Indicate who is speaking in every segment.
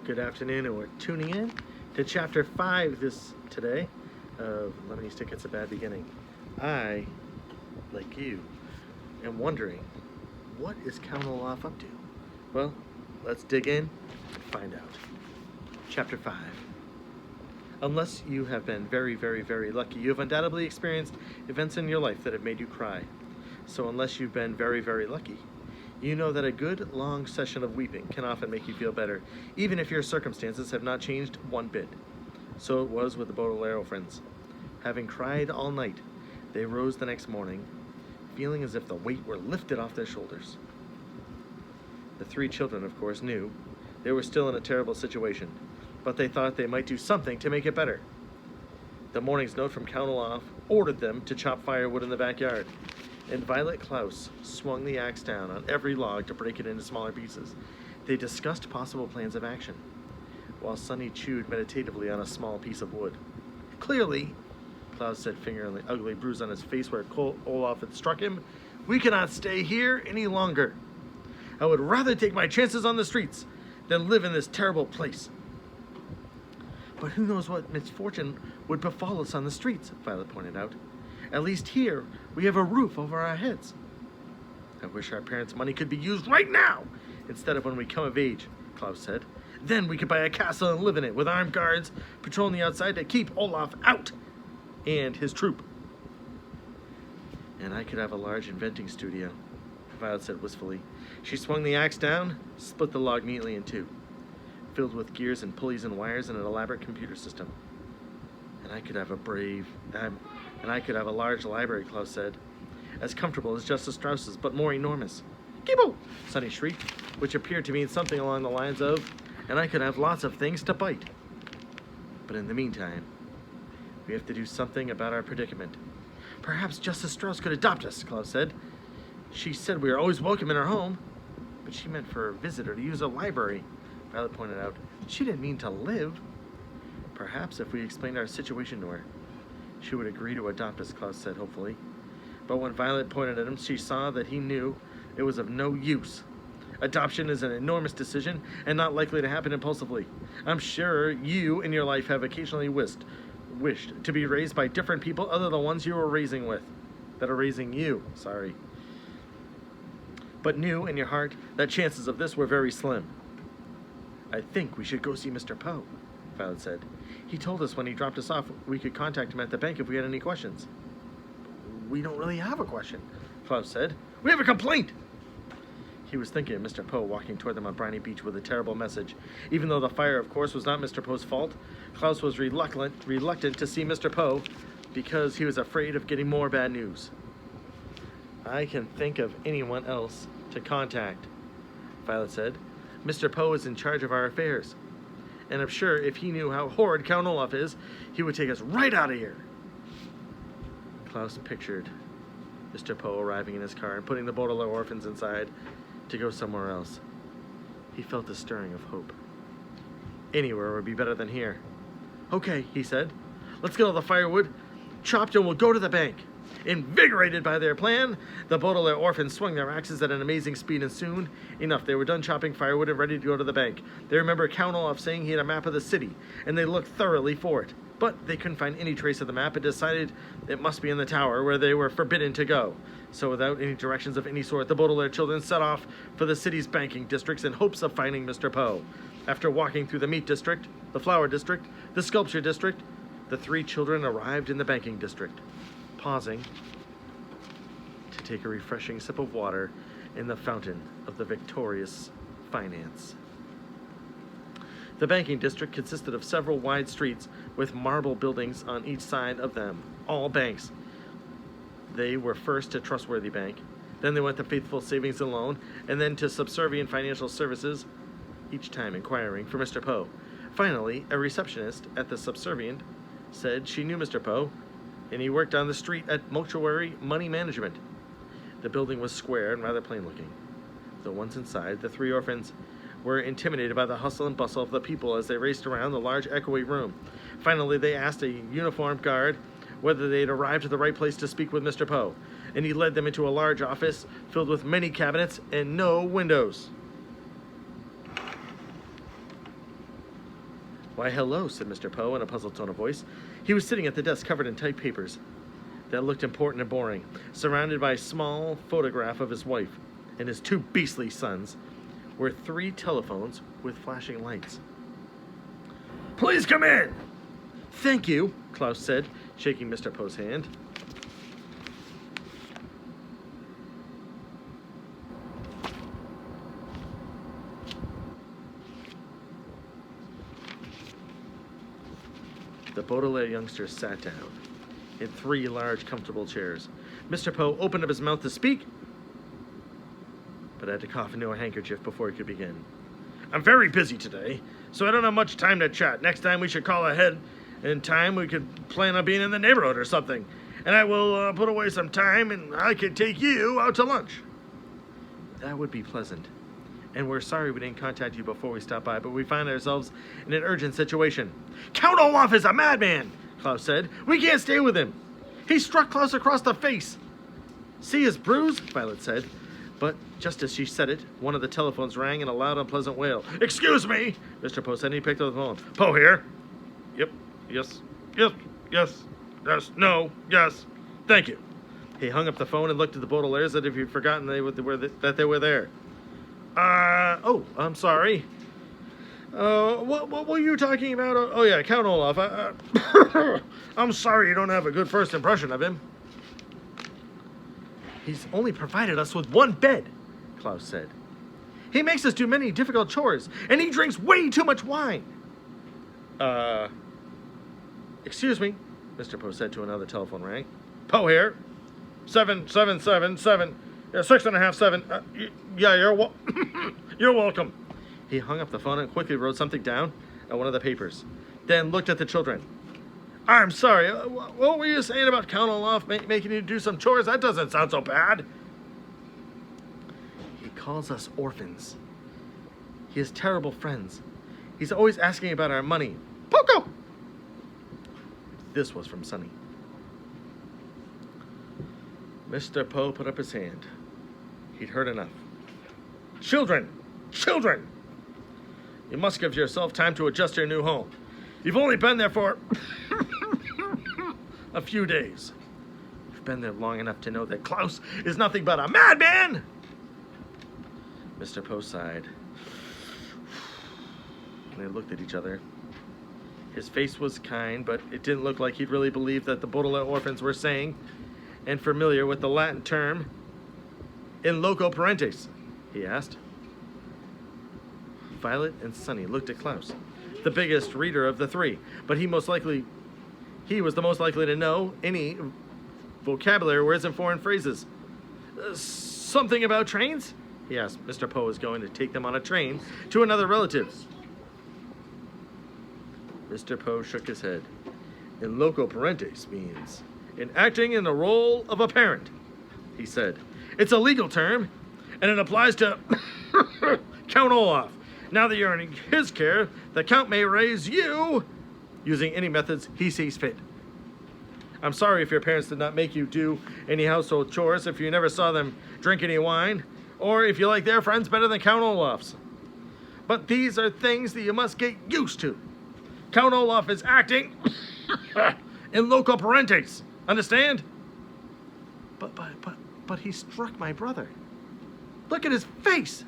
Speaker 1: good afternoon, and we're tuning in to Chapter 5 today of Lemony's Tickets: A Bad Beginning. I, like you, am wondering, what is Count Olaf up to? Well, let's dig in and find out. Chapter 5. Unless you have been very, very, very lucky, you have undoubtedly experienced events in your life that have made you cry. So unless you've been very, very lucky, you know that a good, long session of weeping can often make you feel better, even if your circumstances have not changed one bit. So it was with the Baudelaire orphans. Having cried all night, they rose the next morning, feeling as if the weight were lifted off their shoulders. The three children, of course, knew they were still in a terrible situation, but they thought they might do something to make it better. The morning's note from Count Olaf ordered them to chop firewood in the backyard, and Violet Klaus swung the axe down on every log to break it into smaller pieces. They discussed possible plans of action, while Sonny chewed meditatively on a small piece of wood. Clearly, Klaus said, fingering the ugly bruise on his face where Olaf had struck him, we cannot stay here any longer. I would rather take my chances on the streets than live in this terrible place. But who knows what misfortune would befall us on the streets, Violet pointed out. At least here, we have a roof over our heads. I wish our parents' money could be used right now, instead of when we come of age, Klaus said. Then we could buy a castle and live in it, with armed guards patrolling the outside to keep Olaf out, and his troop. And I could have a large inventing studio, Violet said wistfully. She swung the axe down, split the log neatly in two, filled with gears and pulleys and wires and an elaborate computer system. And I could have a large library, Klaus said, as comfortable as Justice Strauss's, but more enormous. Kibo! Sonny shrieked, which appeared to mean something along the lines of, and I could have lots of things to bite. But in the meantime, we have to do something about our predicament. Perhaps Justice Strauss could adopt us, Klaus said. She said we are always welcome in her home, but she meant for a visitor to use a library, Violet pointed out. She didn't mean to live. Perhaps if we explained our situation to her, she would agree to adopt us, Klaus said hopefully. But when Violet pointed at him, she saw that he knew it was of no use. Adoption is an enormous decision and not likely to happen impulsively. I'm sure you in your life have occasionally wished to be raised by different people other than the ones you were raising with. That are raising you, sorry. But knew in your heart that chances of this were very slim. I think we should go see Mr. Poe, Violet said. He told us when he dropped us off we could contact him at the bank if we had any questions. We don't really have a question, Klaus said. We have a complaint! He was thinking of Mr. Poe walking toward them on Briny Beach with a terrible message. Even though the fire, of course, was not Mr. Poe's fault, Klaus was reluctant to see Mr. Poe because he was afraid of getting more bad news. I can think of anyone else to contact, Violet said. Mr. Poe is in charge of our affairs, and I'm sure if he knew how horrid Count Olaf is, he would take us right out of here. Klaus pictured Mr. Poe arriving in his car and putting the Baudelaire orphans inside to go somewhere else. He felt a stirring of hope. Anywhere would be better than here. Okay, he said. Let's get all the firewood chopped and we'll go to the bank. Invigorated by their plan, the Baudelaire orphans swung their axes at an amazing speed, and soon enough they were done chopping firewood and ready to go to the bank. They remembered Count Olaf saying he had a map of the city, and they looked thoroughly for it. But they couldn't find any trace of the map and decided it must be in the tower where they were forbidden to go. So without any directions of any sort, the Baudelaire children set off for the city's banking districts in hopes of finding Mr. Poe. After walking through the meat district, the flower district, the sculpture district, the three children arrived in the banking district, pausing to take a refreshing sip of water in the fountain of the victorious finance. The banking district consisted of several wide streets with marble buildings on each side of them, all banks. They were first to Trustworthy Bank, then they went to Faithful Savings and Loan, and then to Subservient Financial Services, each time inquiring for Mr. Poe. Finally, a receptionist at the Subservient said she knew Mr. Poe, and he worked on the street at Mortuary Money Management. The building was square and rather plain looking. Though once inside, the three orphans were intimidated by the hustle and bustle of the people as they raced around the large echoey room. Finally, they asked a uniformed guard whether they had arrived at the right place to speak with Mr. Poe, and he led them into a large office filled with many cabinets and no windows. Why, hello, said Mr. Poe in a puzzled tone of voice. He was sitting at the desk covered in typed papers that looked important and boring, surrounded by a small photograph of his wife and his 2 beastly sons, were 3 telephones with flashing lights. Please come in! Thank you, Klaus said, shaking Mr. Poe's hand. The Baudelaire youngsters sat down in 3 large, comfortable chairs. Mr. Poe opened up his mouth to speak, but had to cough into a handkerchief before he could begin. I'm very busy today, so I don't have much time to chat. Next time we should call ahead in time. We could plan on being in the neighborhood or something. And I will put away some time and I could take you out to lunch. That would be pleasant. And we're sorry we didn't contact you before we stopped by, but we find ourselves in an urgent situation. Count Olaf is a madman, Klaus said. We can't stay with him. He struck Klaus across the face. See his bruise? Violet said. But just as she said it, one of the telephones rang in a loud, unpleasant wail. Excuse me, Mr. Poe said, and he picked up the phone. Poe here. Yep. Yes. Yes. Yes. Yes. No. Yes. Thank you. He hung up the phone and looked at the Baudelaires as if he'd forgotten that they were there. Oh, I'm sorry. What were you talking about? Oh, yeah, Count Olaf. I'm sorry you don't have a good first impression of him. He's only provided us with 1 bed, Klaus said. He makes us do many difficult chores, and he drinks way too much wine. Excuse me, Mr. Poe said to another telephone rang. Poe here. 777. Yeah, 6.5, 7. Yeah, you're welcome. He hung up the phone and quickly wrote something down on one of the papers. Then looked at the children. I'm sorry, what were you saying about Count Olaf making you do some chores? That doesn't sound so bad. He calls us orphans. He has terrible friends. He's always asking about our money. Poco! This was from Sonny. Mr. Poe put up his hand. He'd heard enough. Children! Children! You must give yourself time to adjust to your new home. You've only been there for a few days. You've been there long enough to know that Klaus is nothing but a madman! Mr. Poe sighed. They looked at each other. His face was kind, but it didn't look like he'd really believed that the Baudelaire orphans were saying, and familiar with the Latin term, in loco parentes, he asked. Violet and Sonny looked at Klaus, the biggest reader of the 3, but he was the most likely to know any vocabulary words and foreign phrases. Something about trains? He asked. Mr. Poe was going to take them on a train to another relative. Mr. Poe shook his head. In loco parentes means in acting in the role of a parent, he said. It's a legal term, and it applies to Count Olaf. Now that you're in his care, the Count may raise you using any methods he sees fit. I'm sorry if your parents did not make you do any household chores, if you never saw them drink any wine, or if you like their friends better than Count Olaf's. But these are things that you must get used to. Count Olaf is acting in loco parentes. Understand? But he struck my brother. Look at his face.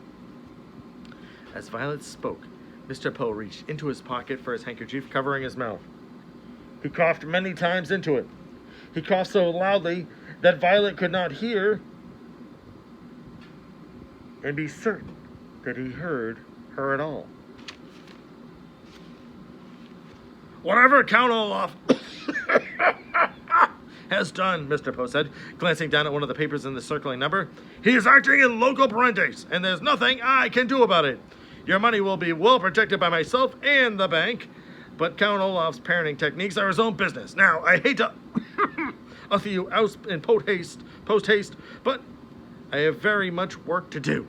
Speaker 1: As Violet spoke, Mr. Poe reached into his pocket for his handkerchief, covering his mouth. He coughed many times into it. He coughed so loudly that Violet could not hear and be certain that he heard her at all. Whatever Count Olaf has done, Mr. Poe said, glancing down at one of the papers in the circling number, he is acting in loco parentes, and there's nothing I can do about it. Your money will be well protected by myself and the bank, but Count Olaf's parenting techniques are his own business. Now, I hate to utter you out in post haste, but I have very much work to do.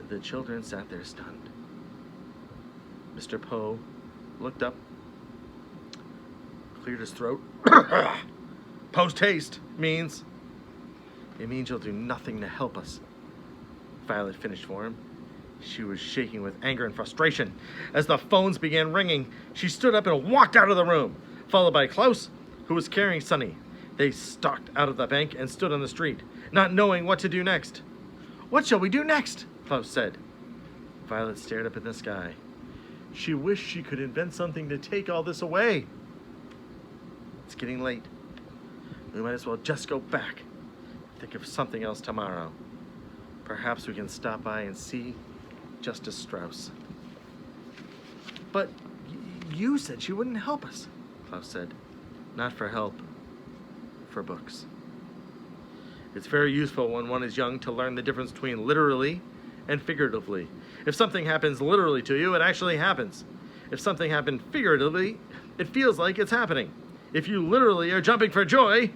Speaker 1: The children sat there stunned. Mr. Poe looked up, cleared his throat. Post haste means you'll do nothing to help us. Violet finished for him. She was shaking with anger and frustration. As the phones began ringing, she stood up and walked out of the room, followed by Klaus, who was carrying Sunny. They stalked out of the bank and stood on the street, not knowing what to do next. "What shall we do next?" Klaus said. Violet stared up at the sky. She wished she could invent something to take all this away. It's getting late. We might as well just go back. Think of something else tomorrow. Perhaps we can stop by and see Justice Strauss. But you said she wouldn't help us, Klaus said. Not for help, for books. It's very useful when one is young to learn the difference between literally and figuratively. If something happens literally to you, it actually happens. If something happened figuratively, it feels like it's happening. If you literally are jumping for joy,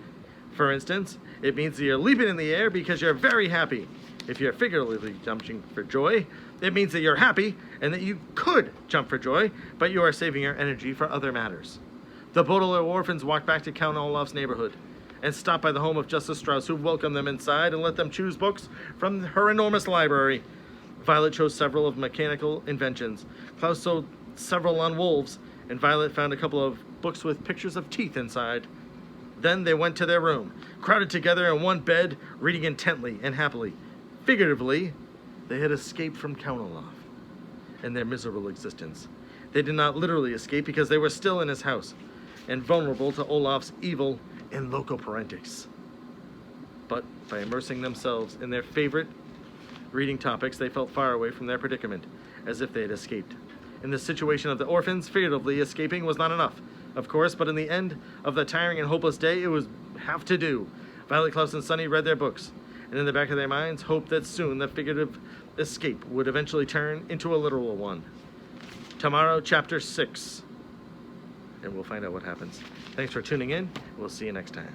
Speaker 1: for instance, it means that you're leaping in the air because you're very happy. If you're figuratively jumping for joy, it means that you're happy and that you could jump for joy, but you are saving your energy for other matters. The Baudelaire orphans walked back to Count Olaf's neighborhood and stopped by the home of Justice Strauss, who welcomed them inside and let them choose books from her enormous library. Violet chose several of mechanical inventions. Klaus sold several on wolves, and Violet found a couple of books with pictures of teeth inside. Then they went to their room, crowded together in one bed, reading intently and happily. Figuratively, they had escaped from Count Olaf and their miserable existence. They did not literally escape because they were still in his house and vulnerable to Olaf's evil and loco parentis. But by immersing themselves in their favorite reading topics, they felt far away from their predicament, as if they had escaped. In the situation of the orphans, figuratively escaping was not enough, of course, but in the end of the tiring and hopeless day, it was have to do. Violet, Klaus, and Sunny read their books, and in the back of their minds hoped that soon the figurative escape would eventually turn into a literal one. Tomorrow, chapter 6, and we'll find out what happens. Thanks for tuning in. We'll see you next time.